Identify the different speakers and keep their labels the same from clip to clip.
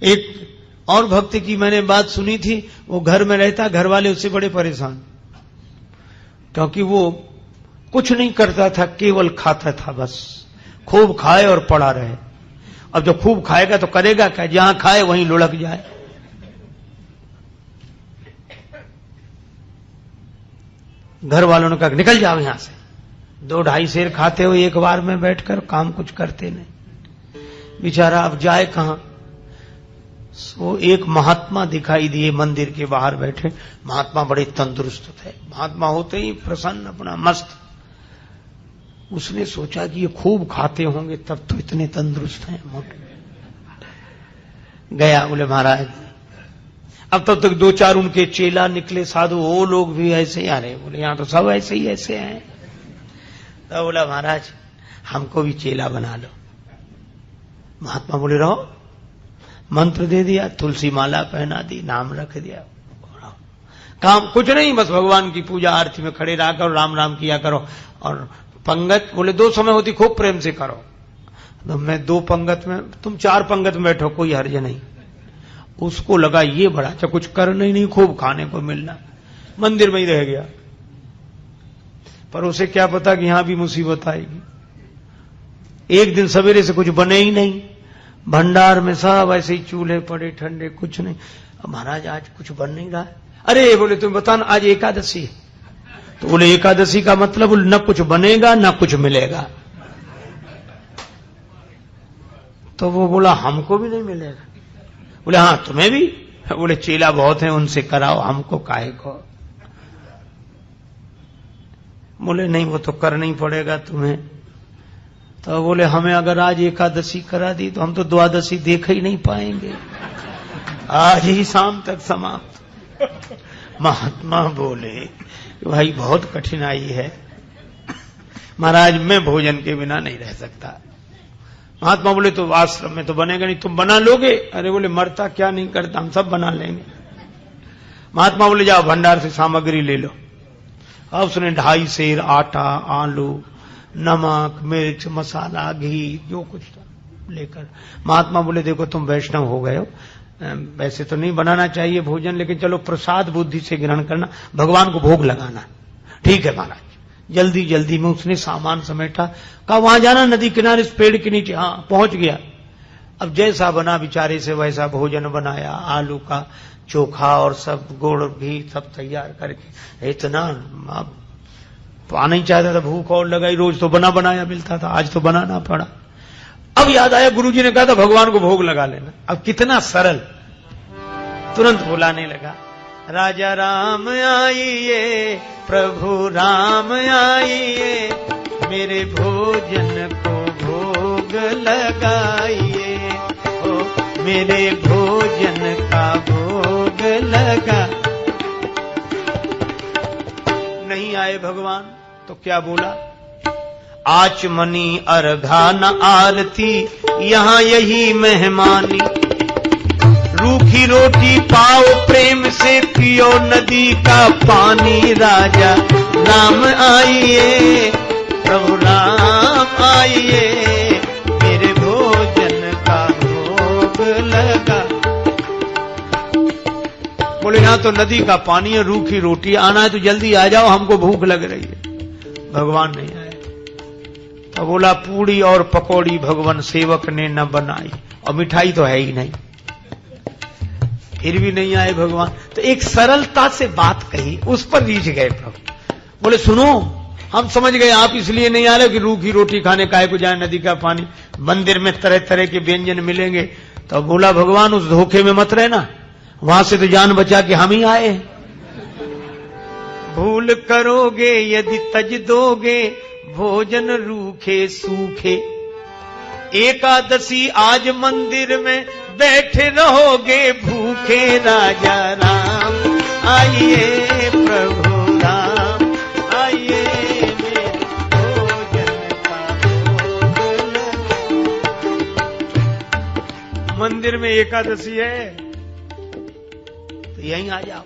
Speaker 1: एक और भक्त की मैंने बात सुनी थी, वो घर में रहता, घर वाले उससे बड़े परेशान, क्योंकि वो कुछ नहीं करता था, केवल खाता था, बस खूब खाए और पड़ा रहे। अब जो खूब खाएगा तो करेगा क्या, जहां खाए वहीं लुढ़क जाए। घर वालों ने कहा निकल जाओ यहां से, 2-2.5 सेर खाते हो एक बार में बैठकर, काम कुछ करते नहीं। बेचारा अब जाए कहां। सो एक महात्मा दिखाई दिए मंदिर के बाहर बैठे। महात्मा बड़े तंदुरुस्त थे, महात्मा होते ही प्रसन्न, अपना मस्त। उसने सोचा कि ये खूब खाते होंगे तब तो इतने तंदुरुस्त हैं, मोटे। गया, बोले महाराज, अब तब तक 2-4 उनके चेला निकले साधु, वो लोग भी ऐसे ही आ रहे। बोले यहां तो सब ऐसे ही ऐसे हैं। तो बोला महाराज हमको भी चेला बना लो। महात्मा बोले रहो। मंत्र दे दिया, तुलसी माला पहना दी, नाम रख दिया, काम कुछ नहीं, बस भगवान की पूजा आरती में खड़े रहा करो, राम राम किया करो। और पंगत बोले 2 समय होती, खूब प्रेम से करो। तो मैं 2 पंगत में, तुम 4 पंगत में बैठो, कोई हर्ज नहीं। उसको लगा ये बड़ा अच्छा, कुछ करना ही नहीं, खूब खाने को मिलना, मंदिर में ही रह गया। पर उसे क्या पता कि यहां भी मुसीबत आएगी। एक दिन सवेरे से कुछ बने ही नहीं, भंडार में सब ऐसे ही चूल्हे पड़े ठंडे, कुछ नहीं। महाराज आज कुछ बन नहीं रहा है। अरे बोले तुम बताना, आज एकादशी है। तो बोले एकादशी का मतलब न कुछ बनेगा न कुछ मिलेगा। तो वो बोला हमको भी नहीं मिलेगा। बोले हाँ तुम्हें भी। बोले चेला बहुत हैं, उनसे कराओ, हमको काहे को। बोले नहीं वो तो करना ही पड़ेगा तुम्हें। तो बोले हमें अगर आज एकादशी करा दी तो हम तो द्वादशी देख ही नहीं पाएंगे, आज ही शाम तक समाप्त। महात्मा बोले भाई बहुत कठिनाई है महाराज, मैं भोजन के बिना नहीं रह सकता। महात्मा बोले तो आश्रम में तो बनेगा नहीं, तुम बना लोगे? अरे बोले मरता क्या नहीं करता, हम सब बना लेंगे। महात्मा बोले जाओ भंडार से सामग्री ले लो। अब उसने 2.5 सेर आटा, आलू, नमक, मिर्च, मसाला, घी, जो कुछ था लेकर। महात्मा बोले देखो तुम वैष्णव हो गए हो, वैसे तो नहीं बनाना चाहिए भोजन, लेकिन चलो प्रसाद बुद्धि से ग्रहण करना, भगवान को भोग लगाना। ठीक है महाराज। जल्दी जल्दी में उसने सामान समेटा, कहा वहां जाना नदी किनारे, इस पेड़ के नीचे। हाँ पहुंच गया। अब जैसा बना बेचारे से वैसा भोजन बनाया, आलू का चोखा और सब गुड़ घी सब तैयार करके। इतना पाना ही चाहता था, भूख और लगाई, रोज तो बना बनाया मिलता था, आज तो बनाना पड़ा। अब याद आया गुरुजी ने कहा था भगवान को भोग लगा लेना। अब कितना सरल, तुरंत बुलाने लगा, राजा राम आइए, प्रभु राम आइए, मेरे भोजन को भोग लगाइए, ओ मेरे भोजन का भोग लगा। नहीं आए भगवान तो क्या बोला, आचमनी अर्घा न आरती, यहां यही मेहमानी, रूखी रोटी पाओ प्रेम से, पियो नदी का पानी, राजा राम आइए, प्रभु राम आइए, मेरे भोजन का भोग लगा। बोले यहां तो नदी का पानी है, रूखी रोटी, आना है तो जल्दी आ जाओ, हमको भूख लग रही है। भगवान नहीं आए। तो बोला पूड़ी और पकौड़ी भगवान सेवक ने न बनाई, और मिठाई तो है ही नहीं। फिर भी नहीं आए भगवान। तो एक सरलता से बात कही, उस पर रीझ गए प्रभु। बोले सुनो, हम समझ गए आप इसलिए नहीं आ रहे कि रूखी रोटी खाने काहे को जाए, नदी का पानी, मंदिर में तरह तरह के व्यंजन मिलेंगे। तो बोला भगवान उस धोखे में मत रहना, वहां से तो जान बचा के हम ही आए। भूल करोगे यदि तज दोगे, भोजन रूखे सूखे, एकादशी आज मंदिर में बैठे रहोगे भूखे, राजा राम आइए, प्रभु राम आइए, मेरे भोजन का भोग लगा। मंदिर में एकादशी है तो यहीं आ जाओ।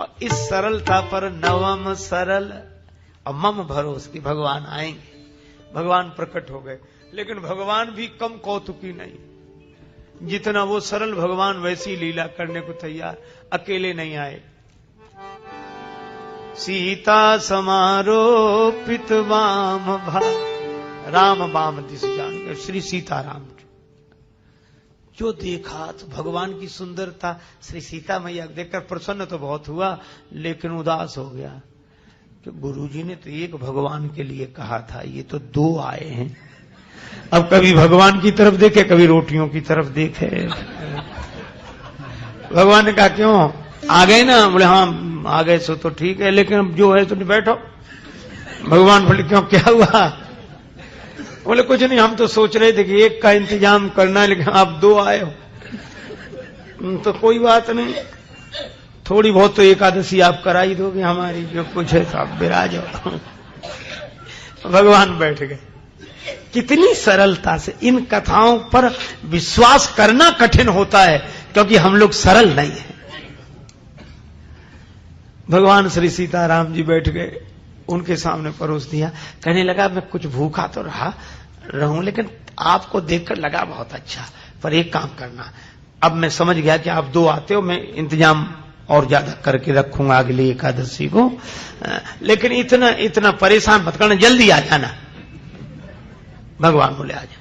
Speaker 1: और इस सरलता पर नवम सरल और मम भरोस की भगवान आएंगे। भगवान प्रकट हो गए, लेकिन भगवान भी कम कौतुकी नहीं। जितना वो सरल भगवान वैसी लीला करने को तैयार, अकेले नहीं आए। सीता समारोपित वाम भा, राम वाम दिस जान, श्री सीताराम जो देखा तो भगवान की सुंदरता, श्री सीता मैया देखकर प्रसन्न तो बहुत हुआ, लेकिन उदास हो गया कि गुरुजी ने तो एक भगवान के लिए कहा था, ये तो दो आए हैं। अब कभी भगवान की तरफ देखे, कभी रोटियों की तरफ देखे। भगवान ने कहा क्यों आ गए ना? बोले हाँ आ गए सो तो ठीक है, लेकिन अब जो है तो बैठो। भगवान बोले क्यों, क्या हुआ? बोले कुछ नहीं, हम तो सोच रहे थे कि एक का इंतजाम करना है, लेकिन आप दो आए हो तो कोई बात नहीं, थोड़ी बहुत तो एकादशी आप करा ही दोगे हमारी, जो कुछ है तो आप विराज हो। भगवान बैठ गए। कितनी सरलता से इन कथाओं पर विश्वास करना कठिन होता है, क्योंकि हम लोग सरल नहीं हैं। भगवान श्री सीताराम जी बैठ गए, उनके सामने परोस दिया। कहने लगा मैं कुछ भूखा तो रहूं, लेकिन आपको देखकर लगा बहुत अच्छा, पर एक काम करना, अब मैं समझ गया कि आप दो आते हो, मैं इंतजाम और ज्यादा करके रखूंगा अगली एकादशी को, लेकिन इतना परेशान मत करना, जल्दी आ जाना। भगवान बोले आ जा।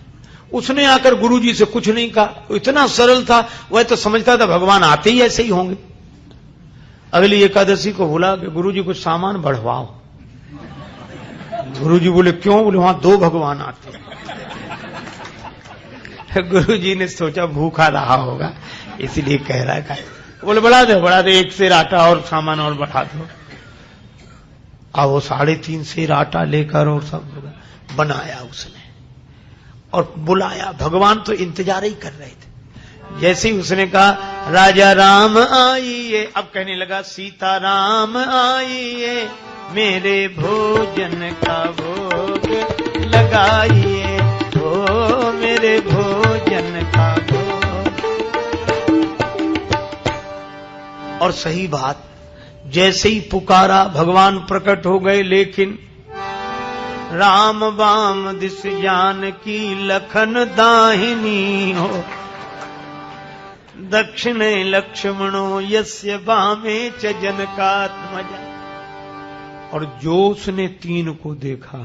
Speaker 1: उसने आकर गुरुजी से कुछ नहीं कहा, इतना सरल था, वह तो समझता था भगवान आते ही ऐसे ही होंगे। अगली एकादशी को बोला कि गुरुजी कुछ सामान बढ़वाओ। गुरुजी बोले क्यों? बोले वहां दो भगवान आते हैं। गुरुजी ने सोचा भूखा रहा होगा, इसलिए कह रहा है। बोले बढ़ा दे, एक सेर आटा और सामान और बढ़ा दो। अब वो 3.5 सेर आटा लेकर और सब बनाया उसने और बुलाया। भगवान तो इंतजार ही कर रहे थे। जैसे ही उसने कहा राजा राम आइए, अब कहने लगा सीता राम आइए, मेरे भोजन का भोग लगाइए, ओ मेरे भोजन का भोग। और सही बात, जैसे ही पुकारा भगवान प्रकट हो गए, लेकिन राम वाम दिस जानकी लखन दाहिनी हो, दक्षिणे लक्ष्मणो यस्य वामे च जनकात्मजा। और जो उसने 3 को देखा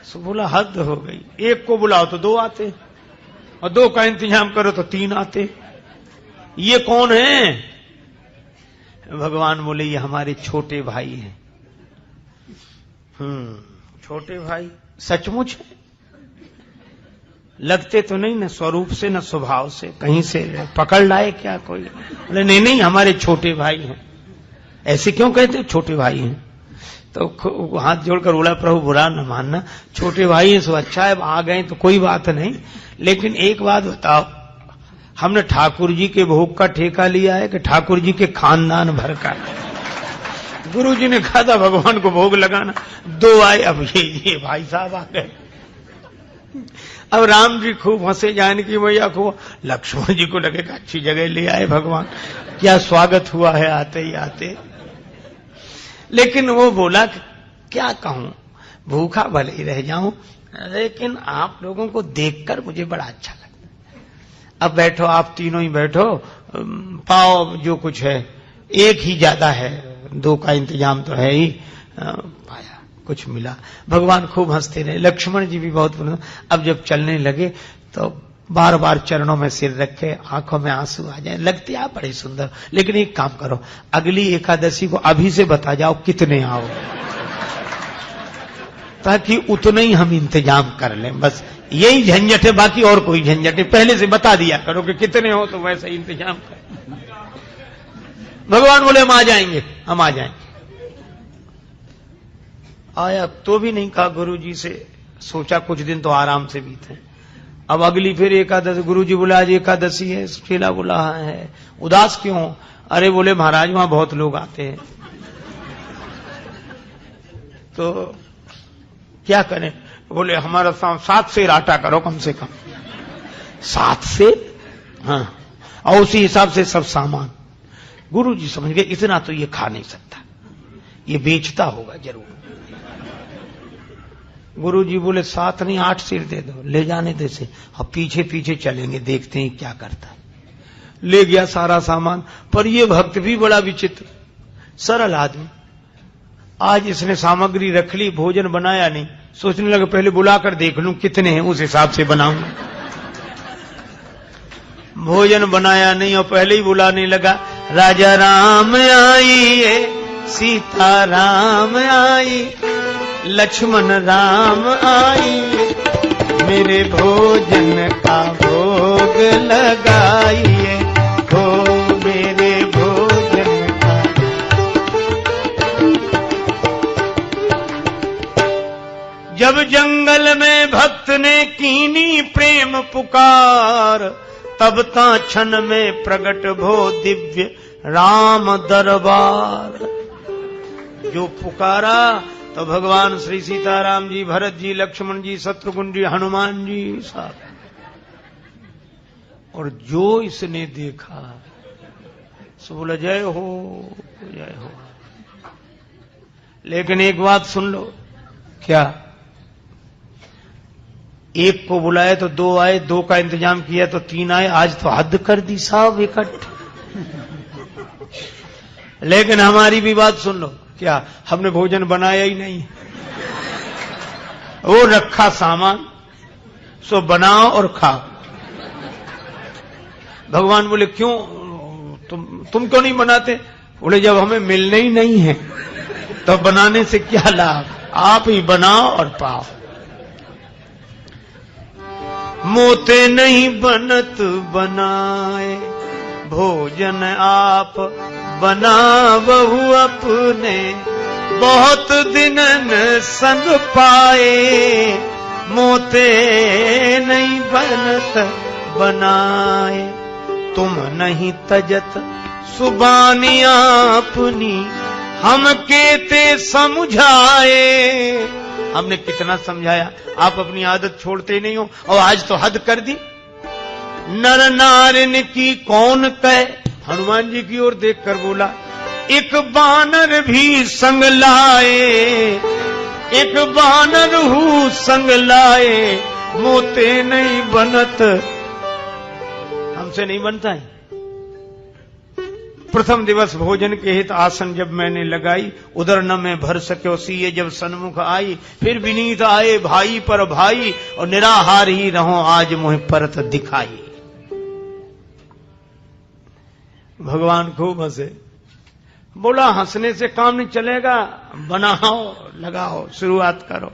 Speaker 1: सो बोला हद हो गई, एक को बुलाओ तो 2 आते, और 2 का इंतजाम करो तो 3 आते, ये कौन है? भगवान बोले ये हमारे छोटे भाई हैं। छोटे भाई सचमुच लगते तो नहीं, न स्वरूप से न स्वभाव से, कहीं से पकड़ लाए क्या कोई? बोले नहीं हमारे छोटे भाई हैं। ऐसे क्यों कहते? छोटे भाई हैं। तो हाथ जोड़कर बोला प्रभु बुरा न मानना, छोटे भाई हैं सो अच्छा है, आ गए तो कोई बात नहीं, लेकिन एक बात बताओ, हमने ठाकुर जी के भोग का ठेका लिया है कि ठाकुर जी के खानदान भर का? गुरु जी ने कहा था भगवान को भोग लगाना, 2 आए, अब ये भाई साहब आ गए। अब राम जी खूब हंसे, जानकी मैया को, लक्ष्मण जी को लगेगा अच्छी जगह ले आए भगवान, क्या स्वागत हुआ है आते ही आते। लेकिन वो बोला क्या कहूं, भूखा भले ही रह जाऊं, लेकिन आप लोगों को देखकर मुझे बड़ा अच्छा लगता है। अब बैठो, आप तीनों ही बैठो, पाओ जो कुछ है, एक ही ज्यादा है, 2 का इंतजाम तो है ही। पाया कुछ मिला। भगवान खूब हंसते रहे, लक्ष्मण जी भी बहुत। अब जब चलने लगे तो बार बार चरणों में सिर रखे, आंखों में आंसू आ जाए, लगते आप बड़े सुंदर। लेकिन एक काम करो, अगली एकादशी को अभी से बता जाओ कितने आओ, ताकि उतने ही हम इंतजाम कर लें। बस यही झंझट है, बाकी और कोई झंझट है, पहले से बता दिया करो कि कितने हो, तो वैसे ही इंतजाम कर। भगवान बोले हम आ जाएंगे, हम आ जाएंगे। आया तो भी नहीं कहा गुरु जी से, सोचा कुछ दिन तो आराम से बीते। अब अगली फिर एकादशी, गुरु जी बोला आज एकादशी है, चेला बोला है, उदास क्यों? अरे बोले महाराज वहां बहुत लोग आते हैं, तो क्या करें? बोले हमारा 7 सेर आटा करो कम से कम। 7 सेर? हाँ, और उसी हिसाब से सब सामान। गुरु जी समझ गए इतना तो ये खा नहीं सकता, ये बेचता होगा जरूर। गुरुजी बोले 7 नहीं 8 सिर दे दो, ले जाने दे से, अब पीछे पीछे चलेंगे, देखते हैं क्या करता है। ले गया सारा सामान। पर ये भक्त भी बड़ा विचित्र, सरल आदमी। आज इसने सामग्री रख ली, भोजन बनाया नहीं, सोचने लगा पहले बुलाकर देख लूं कितने हैं, उस हिसाब से बनाऊंगा। भोजन बनाया नहीं और पहले ही बुलाने लगा, राजा राम आइए, सीता राम आई, लक्ष्मण राम आइए, मेरे भोजन का भोग लगाइए, हो मेरे भोजन का। जब जंगल में भक्त ने कीनी प्रेम पुकार, तब ता क्षण में प्रगट भो दिव्य राम दरबार। जो पुकारा तो भगवान श्री सीताराम जी, भरत जी, लक्ष्मण जी, शत्रुघ्न जी, हनुमान जी साहब। और जो इसने देखा सो बोला जय हो जय हो। लेकिन एक बात सुन लो, क्या? एक को बुलाए तो 2 आए, 2 का इंतजाम किया तो 3 आए, आज तो हद कर दी साहब इकट्ठे। लेकिन हमारी भी बात सुन लो, क्या हमने भोजन बनाया ही नहीं, वो रखा सामान, सो बनाओ और खाओ। भगवान बोले क्यों, तुम क्यों नहीं बनाते? बोले जब हमें मिलने ही नहीं है तो बनाने से क्या लाभ, आप ही बनाओ और पाओ। मोते नहीं बनत बनाए, भोजन आप बनावहु अपने, बहुत दिनन संग पाए, मोते नहीं बनत बनाए, तुम नहीं तजत सुबानी अपनी, हम केते समझाए। हमने कितना समझाया, आप अपनी आदत छोड़ते नहीं हो, और आज तो हद कर दी। नर नारिन की कौन कहे, हनुमान जी की ओर देखकर बोला, एक बानर भी संग लाए, एक बानर हूँ संग लाए, मोते नहीं बनत, हमसे नहीं बनता है। प्रथम दिवस भोजन के हित आसन जब मैंने लगाई, उधर न मैं भर सके सीए जब सन्मुख आई, फिर विनीत आए भाई पर भाई, और निराहार ही रहो आज मुझे परत दिखाई। भगवान खूब हंसे, बोला हंसने से काम नहीं चलेगा, बनाओ लगाओ शुरुआत करो।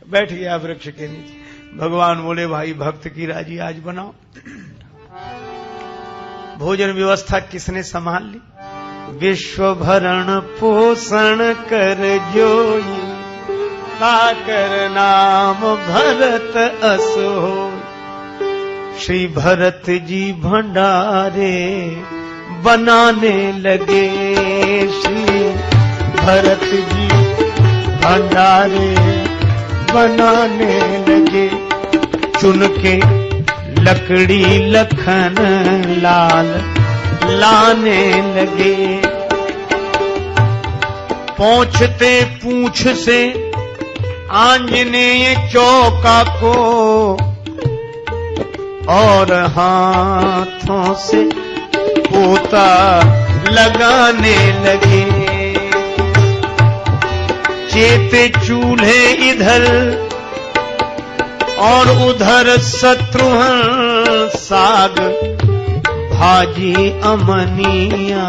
Speaker 1: बैठ गया वृक्ष के नीचे। भगवान बोले भाई भक्त की राजी आज बनाओ। भोजन व्यवस्था किसने संभाल ली? विश्व भरण पोषण कर जोई, ताकर नाम भरत असो। श्री भरत जी भंडारे बनाने लगे, श्री भरत जी भंडारे बनाने लगे। चुन के लकड़ी लखन लाल लाने लगे, पहुंचते पूंछ से आंजनेय चौका को, और हाथों से पोता लगाने लगे। चेते चूल्हे इधर और उधर शत्रुघ्न साग, भाजी अमनिया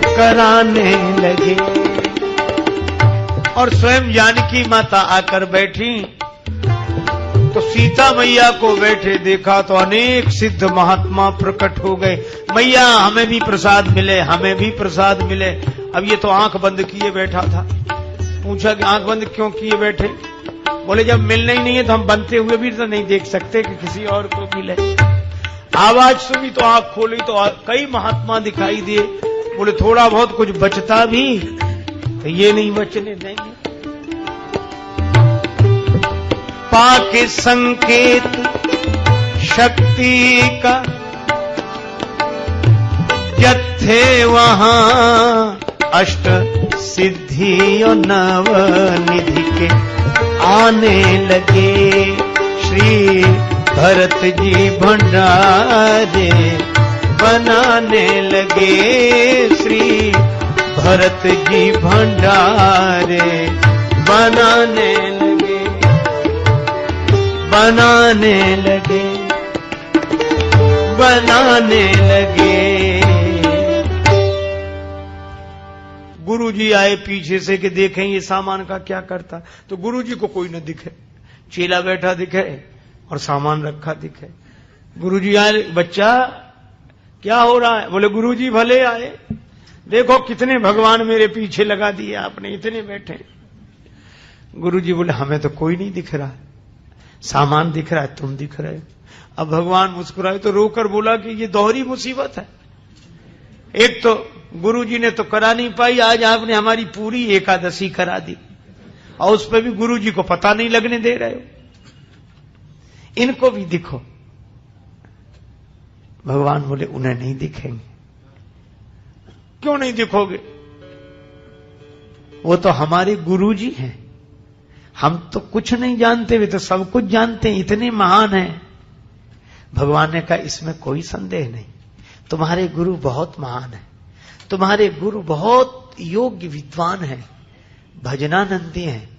Speaker 1: कराने लगे। और स्वयं जानकी माता आकर बैठी तो सीता मैया को बैठे देखा तो अनेक सिद्ध महात्मा प्रकट हो गए। मैया हमें भी प्रसाद मिले, हमें भी प्रसाद मिले। अब ये तो आंख बंद किए बैठा था। पूछा कि आंख बंद क्यों किए बैठे? बोले जब मिलना ही नहीं है तो हम बनते हुए भी तो नहीं देख सकते कि किसी और को मिले। आवाज सुनी तो आंख खोली तो कई महात्मा दिखाई दिए। बोले थोड़ा बहुत कुछ बचता भी तो ये नहीं बचने देंगे। पाके संकेत शक्ति का जत्थे वहां अष्ट सिद्धियों नव निधि के आने लगे। श्री भरत जी भंडारे बनाने लगे। श्री भरत जी भंडारे बनाने लगे, बनाने लगे, बनाने लगे। गुरुजी आए पीछे से कि देखें ये सामान का क्या करता, तो गुरुजी को कोई न दिखे, चेला बैठा दिखे और सामान रखा दिखे। गुरुजी आए, बच्चा क्या हो रहा है? बोले गुरुजी भले आए, देखो कितने भगवान मेरे पीछे लगा दिए आपने, इतने बैठे। गुरुजी बोले हमें तो कोई नहीं दिख रहा, सामान दिख रहा है, तुम दिख रहे हो। अब भगवान मुस्कुराए तो रोकर बोला कि ये दोहरी मुसीबत है। एक तो गुरुजी ने तो करा नहीं पाई, आज आपने हमारी पूरी एकादशी करा दी और उस पर भी गुरुजी को पता नहीं लगने दे रहे हो। इनको भी दिखो। भगवान बोले उन्हें नहीं दिखेंगे। क्यों नहीं दिखोगे? वो तो हमारे गुरुजी हैं, हम तो कुछ नहीं जानते, वे तो सब कुछ जानते हैं, इतने महान हैं। भगवान ने कहा इसमें कोई संदेह नहीं, तुम्हारे गुरु बहुत महान है, तुम्हारे गुरु बहुत योग्य विद्वान हैं, भजनानंदी हैं,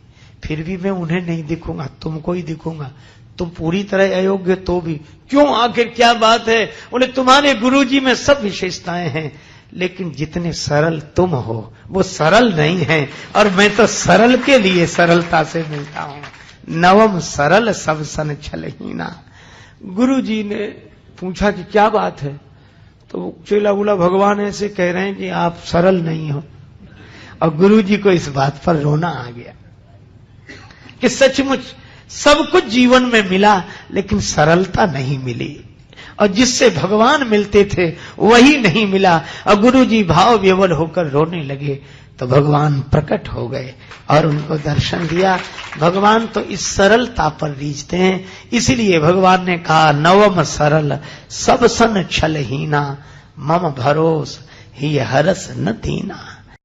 Speaker 1: फिर भी मैं उन्हें नहीं दिखूंगा, तुमको ही दिखूंगा। तुम पूरी तरह अयोग्य तो भी। क्यों, आखिर क्या बात है? बोले तुम्हारे गुरुजी में सब विशेषताएं हैं, लेकिन जितने सरल तुम हो वो सरल नहीं है, और मैं तो सरल के लिए सरलता से मिलता हूं। नवम सरल सब सन छलहीना। गुरुजी ने पूछा कि क्या बात है, तो चेला बोला भगवान ऐसे कह रहे हैं कि आप सरल नहीं हो। और गुरुजी को इस बात पर रोना आ गया कि सचमुच सब कुछ जीवन में मिला, लेकिन सरलता नहीं मिली, और जिससे भगवान मिलते थे वही नहीं मिला। और गुरुजी भाव विवल होकर रोने लगे तो भगवान प्रकट हो गए और उनको दर्शन दिया। भगवान तो इस सरलता पर रीझते हैं, इसलिए भगवान ने कहा नवम सरल सब सन छलहीना, मम भरोस ही हरस न दीना।